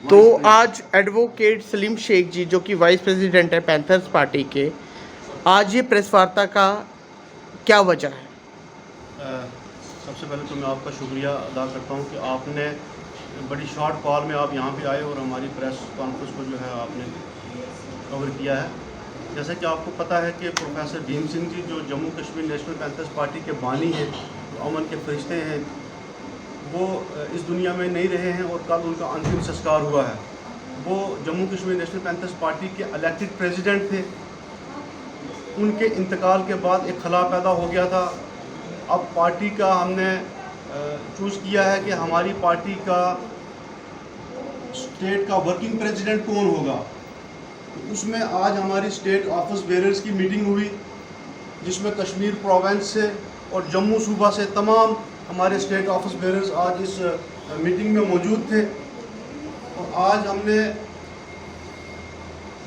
तो आज एडवोकेट सलीम शेख जी जो कि वाइस प्रेसिडेंट है पैंथर्स पार्टी के, आज ये प्रेस वार्ता का क्या वजह है? सबसे पहले तो मैं आपका शुक्रिया अदा करता हूं कि आपने बड़ी शॉर्ट कॉल में आप यहाँ पे आए और हमारी प्रेस कॉन्फ्रेंस को जो है आपने कवर किया है। जैसा कि आपको पता है कि प्रोफेसर भीम सिंह जी जो Jammu Kashmir national panthers party के बानी हैं, अमन के फरिश्ते हैं, वो इस दुनिया में नहीं रहे हैं और कल उनका अंतिम संस्कार हुआ है। वो Jammu Kashmir national panthers party के इलेक्टेड प्रेसिडेंट थे। उनके इंतकाल के बाद एक खला पैदा हो गया था। अब पार्टी का हमने चूज़ किया है कि हमारी पार्टी का स्टेट का वर्किंग प्रेसिडेंट कौन होगा। तो उसमें आज हमारी स्टेट ऑफिस बेरर्स की मीटिंग हुई, जिसमें कश्मीर प्रोविंस से और जम्मू सूबा से तमाम हमारे स्टेट ऑफिस बेरर्स आज इस मीटिंग में मौजूद थे। और आज हमने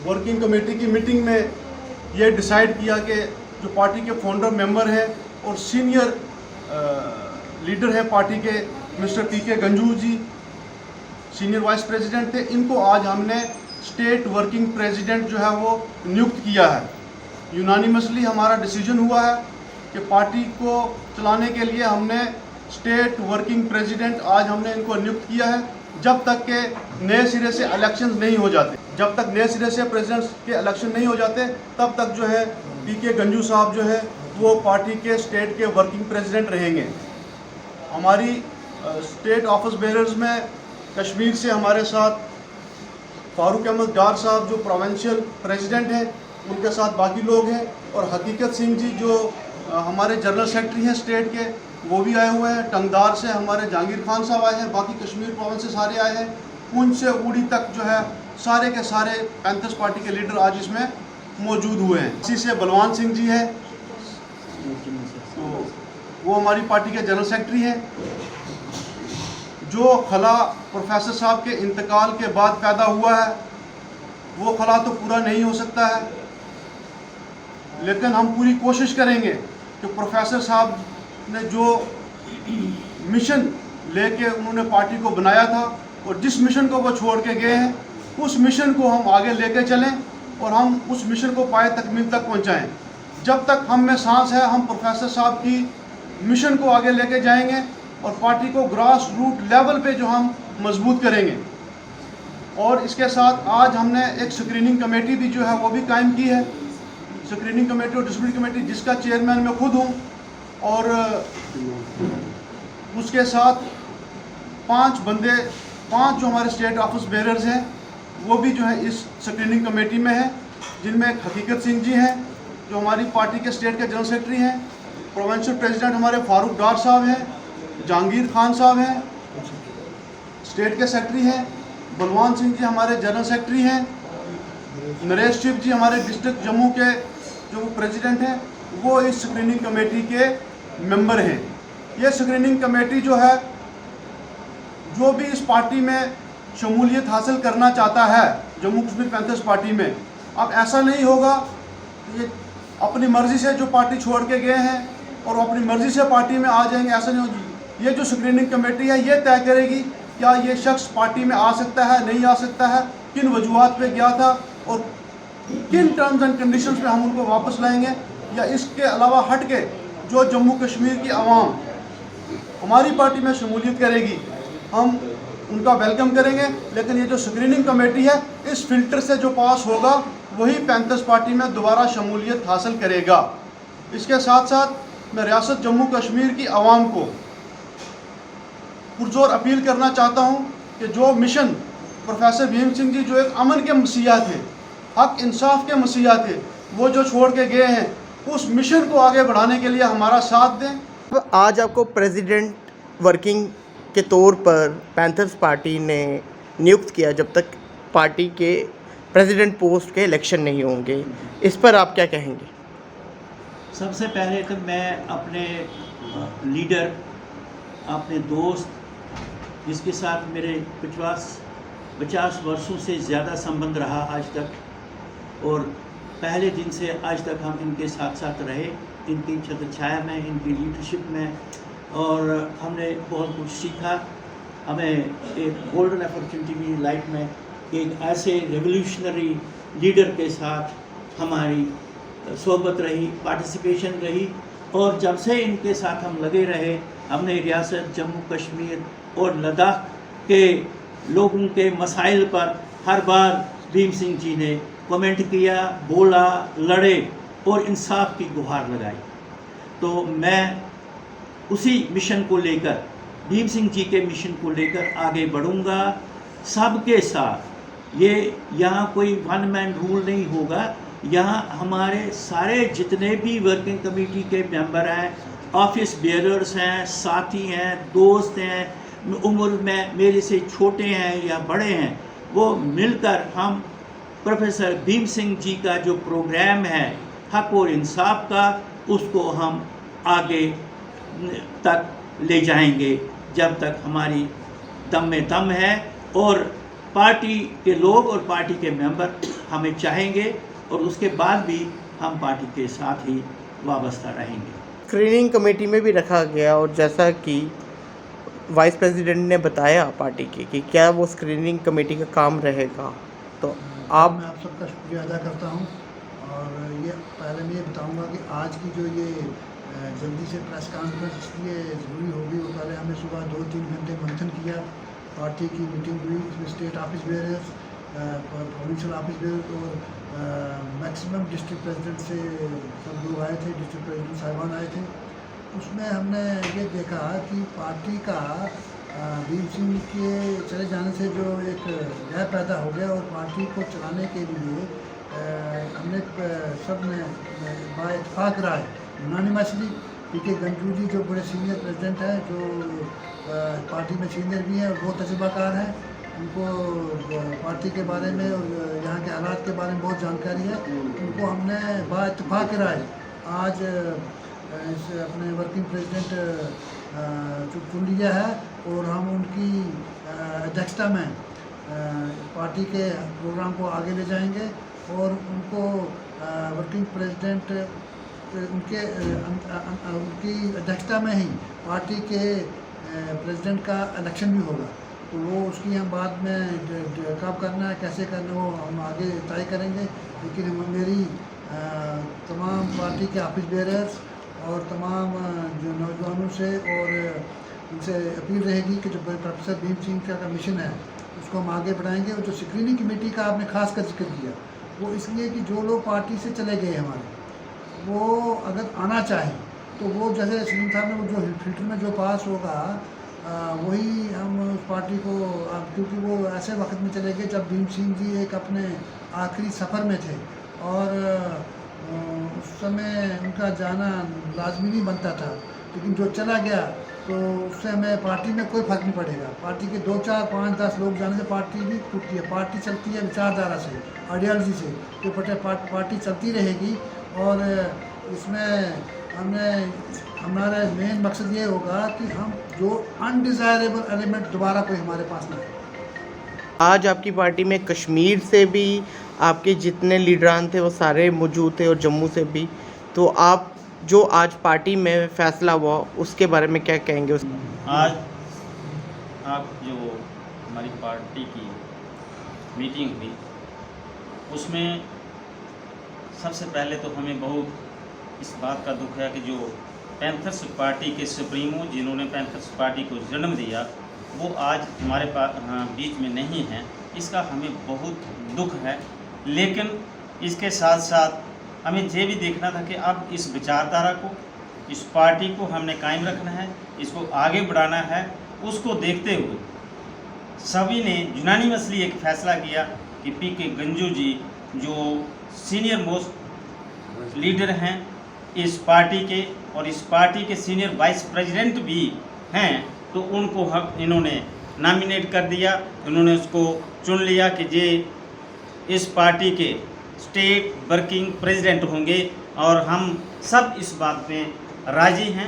वर्किंग कमेटी की मीटिंग में ये डिसाइड किया कि जो पार्टी के फाउंडर मेंबर हैं और सीनियर लीडर हैं पार्टी के, मिस्टर पीके गंजू जी सीनियर वाइस प्रेसिडेंट थे, इनको आज हमने स्टेट वर्किंग प्रेसिडेंट जो है वो नियुक्त किया है। यूनानिमसली हमारा डिसीजन हुआ है कि पार्टी को चलाने के लिए हमने स्टेट वर्किंग प्रेसिडेंट आज हमने इनको नियुक्त किया है। जब तक के नए सिरे से इलेक्शंस नहीं हो जाते, जब तक नए सिरे से प्रेसिडेंट के इलेक्शन नहीं हो जाते, तब तक जो है पीके गंजू साहब जो है वो पार्टी के स्टेट के वर्किंग प्रेसिडेंट रहेंगे। हमारी स्टेट ऑफिस बेरर्स में कश्मीर से हमारे साथ फारूक अहमद डार साहब जो प्रोविंशियल प्रेसिडेंट हैं, उनके साथ बाकी लोग हैं, और हकीकत सिंह जी जो हमारे जनरल सेक्रेटरी हैं स्टेट के, वो भी आए हुए हैं। टंगदार से हमारे जहांगीर खान साहब आए हैं, बाकी कश्मीर प्रोविंस से सारे आए हैं। पुंछ से उड़ी तक जो है सारे के सारे पैंथर्स पार्टी के लीडर आज इसमें मौजूद हुए हैं। इसी से बलवान सिंह जी हैं, तो वो हमारी पार्टी के जनरल सेक्रेटरी हैं। जो खला प्रोफेसर साहब के इंतकाल के बाद पैदा हुआ है, वो खला तो पूरा नहीं हो सकता है, लेकिन हम पूरी कोशिश करेंगे कि प्रोफेसर साहब ने जो मिशन लेके उन्होंने पार्टी को बनाया था और जिस मिशन को वो छोड़ के गए हैं, उस मिशन को हम आगे लेके चलें और हम उस मिशन को पाए तकमील तक पहुंचाएं। जब तक हम में सांस है, हम प्रोफेसर साहब की मिशन को आगे लेके जाएंगे और पार्टी को ग्रास रूट लेवल पे जो हम मजबूत करेंगे। और इसके साथ आज हमने एक स्क्रीनिंग कमेटी भी जो है वो भी कायम की है। स्क्रीनिंग कमेटी और डिस्ट्रिब्यूट कमेटी जिसका चेयरमैन मैं खुद हूँ, और उसके साथ 5 बंदे, 5 जो हमारे स्टेट ऑफिस बेरर्स हैं, वो भी जो है इस स्क्रीनिंग कमेटी में है, जिनमें हकीकत सिंह जी हैं जो हमारी पार्टी के स्टेट के जनरल सेक्रेटरी हैं। प्रोविंशियल प्रेसिडेंट हमारे फारूक डार साहब हैं, जहांगीर खान साहब हैं, स्टेट के सेक्रेटरी हैं। बलवान सिंह जी हमारे जनरल सेक्रेटरी हैं। नरेश शिव जी हमारे डिस्ट्रिक्ट जम्मू के जो प्रेसिडेंट हैं, वो इस स्क्रीनिंग कमेटी के मेंबर हैं। ये स्क्रीनिंग कमेटी जो है, जो भी इस पार्टी में शमूलियत हासिल करना चाहता है जम्मू कश्मीर पैंथर्स पार्टी में, अब ऐसा नहीं होगा ये अपनी मर्ज़ी से जो पार्टी छोड़ के गए हैं और अपनी मर्ज़ी से पार्टी में आ जाएंगे, ऐसा नहीं होगी। ये जो स्क्रीनिंग कमेटी है, ये तय करेगी क्या ये शख्स पार्टी में आ सकता है, नहीं आ सकता है, किन वजूहात पे गया था और किन टर्म्स एंड कंडीशंस पे हम उनको वापस लाएंगे, या इसके अलावा हट के जो जम्मू कश्मीर की आवाम हमारी पार्टी में शमूलियत करेगी, हम उनका वेलकम करेंगे। लेकिन ये जो स्क्रीनिंग कमेटी है, इस फिल्टर से जो पास होगा वही पैंथर्स पार्टी में दोबारा शमूलियत हासिल करेगा। इसके साथ साथ मैं रियासत जम्मू कश्मीर की आवाम को पुरजोर अपील करना चाहता हूँ कि जो मिशन प्रोफेसर भीम सिंह जी जो एक अमन के मसीहा थे, हक इंसाफ के मसीहा थे, वो जो छोड़ के गए हैं, उस मिशन को आगे बढ़ाने के लिए हमारा साथ दें। आज आपको प्रेसिडेंट वर्किंग के तौर पर पैंथर्स पार्टी ने नियुक्त किया, जब तक पार्टी के प्रेसिडेंट पोस्ट के इलेक्शन नहीं होंगे, इस पर आप क्या कहेंगे? सबसे पहले तो मैं अपने लीडर, अपने दोस्त, जिसके साथ मेरे 50 वर्षों से ज़्यादा संबंध रहा आज तक, और पहले दिन से आज तक हम इनके साथ साथ रहे, इनकी छत्रछाया में, इनकी लीडरशिप में, और हमने बहुत कुछ सीखा। हमें एक गोल्डन अपॉर्चुनिटी मिली लाइफ में कि एक ऐसे रेवोल्यूशनरी लीडर के साथ हमारी सोहबत रही, पार्टिसिपेशन रही, और जब से इनके साथ हम लगे रहे, हमने रियासत जम्मू कश्मीर और लद्दाख के लोगों के मसाइल पर हर बार भीम सिंह जी ने कमेंट किया, बोला, लड़े और इंसाफ की गुहार लगाई। तो मैं उसी मिशन को लेकर, भीम सिंह जी के मिशन को लेकर आगे बढ़ूंगा सबके साथ। ये यहाँ कोई वन मैन रूल नहीं होगा, यहाँ हमारे सारे जितने भी वर्किंग कमेटी के मेंबर हैं, ऑफिस बेयरर्स हैं, साथी हैं, दोस्त हैं, उम्र में मेरे से छोटे हैं या बड़े हैं, वो मिलकर हम प्रोफेसर भीम सिंह जी का जो प्रोग्राम है हक और इंसाफ का, उसको हम आगे तक ले जाएंगे जब तक हमारी दम में दम है, और पार्टी के लोग और पार्टी के मेंबर हमें चाहेंगे, और उसके बाद भी हम पार्टी के साथ ही वाबस्ता रहेंगे। स्क्रीनिंग कमेटी में भी रखा गया, और जैसा कि वाइस प्रेसिडेंट ने बताया पार्टी के कि क्या वो स्क्रीनिंग कमेटी का काम रहेगा, तो मैं आप सबका शुक्रिया अदा करता हूं। और ये पहले मैं ये बताऊंगा कि आज की जो ये जल्दी से प्रेस कॉन्फ्रेंस इसलिए ज़रूरी होगी, वो पहले हमने सुबह 2-3 घंटे मंथन किया, पार्टी की मीटिंग हुई, इसमें state office bearers, provincial office bearers और मैक्सिमम डिस्ट्रिक्ट प्रेसिडेंट से सब लोग आए थे, डिस्ट्रिक्ट प्रेसिडेंट साहिबान आए थे। उसमें हमने ये देखा कि पार्टी का भीम सिंह के चले जाने से जो एक गैप पैदा हो गया, और पार्टी को चलाने के लिए हमने सब ने बा इत्तेफाक राय यूनानिमसली पीके गंजू जी जो बड़े सीनियर प्रेसिडेंट हैं, जो पार्टी में सीनियर भी हैं और बहुत तजुर्बाकार हैं, उनको पार्टी के बारे में और यहाँ के हालात के बारे में बहुत जानकारी है, उनको हमने बा इत्तेफाक राय आज इस अपने वर्किंग प्रेसिडेंट चुन लिया है, और हम उनकी अध्यक्षता में पार्टी के प्रोग्राम को आगे ले जाएंगे, और उनको वर्किंग प्रेसिडेंट उनकी अध्यक्षता में ही पार्टी के प्रेसिडेंट का इलेक्शन भी होगा। तो वो उसकी हम बाद में कब करना है, कैसे करना है, वो हम आगे तय करेंगे। लेकिन मेरी तमाम पार्टी के ऑफिस बेयरर्स और तमाम जो नौजवानों से और उनसे अपील रहेगी कि जो प्रोफेसर भीम सिंह का मिशन है उसको हम आगे बढ़ाएंगे। और जो स्क्रीनिंग कमेटी का आपने खास कर जिक्र किया, वो इसलिए कि जो लोग पार्टी से चले गए हमारे, वो अगर आना चाहें तो वो जैसे सलीम साहब ने वो जो फिल्टर में जो पास होगा वही हम उस पार्टी को, क्योंकि वो ऐसे वक्त में चले गए जब भीम सिंह जी एक अपने आखिरी सफ़र में थे, और उस समय उनका जाना लाजमी नहीं बनता था। लेकिन जो चला गया तो उससे हमें पार्टी में कोई फ़र्क नहीं पड़ेगा। पार्टी के 2, 4, 5, 10 लोग जाने से पार्टी भी टूटती है। पार्टी चलती है विचारधारा से, आइडियोलॉजी से, तो पार्टी चलती रहेगी। और इसमें हमारा मेन मकसद ये होगा कि हम जो अनडिज़ायरेबल एलिमेंट दोबारा कोई हमारे पास ना आए। आज आपकी पार्टी में कश्मीर से भी आपके जितने लीडरान थे वो सारे मौजूद थे, और जम्मू से भी, तो आप जो आज पार्टी में फैसला हुआ उसके बारे में क्या कहेंगे? आज आप जो हमारी पार्टी की मीटिंग हुई, उसमें सबसे पहले तो हमें बहुत इस बात का दुख है कि जो पैंथर्स पार्टी के सुप्रीमो जिन्होंने पैंथर्स पार्टी को जन्म दिया, वो आज हमारे बीच में नहीं है। इसका हमें बहुत दुख है। लेकिन इसके साथ साथ हमें ये भी देखना था कि अब इस विचारधारा को, इस पार्टी को हमने कायम रखना है, इसको आगे बढ़ाना है। उसको देखते हुए सभी ने यूनानिमसली एक फ़ैसला किया कि पीके गंजू जी जो सीनियर मोस्ट लीडर हैं इस पार्टी के, और इस पार्टी के सीनियर वाइस प्रेसिडेंट भी हैं, तो उनको इन्होंने नॉमिनेट कर दिया। इन्होंने उसको चुन लिया कि ये इस पार्टी के स्टेट वर्किंग प्रेसिडेंट होंगे, और हम सब इस बात में राज़ी हैं।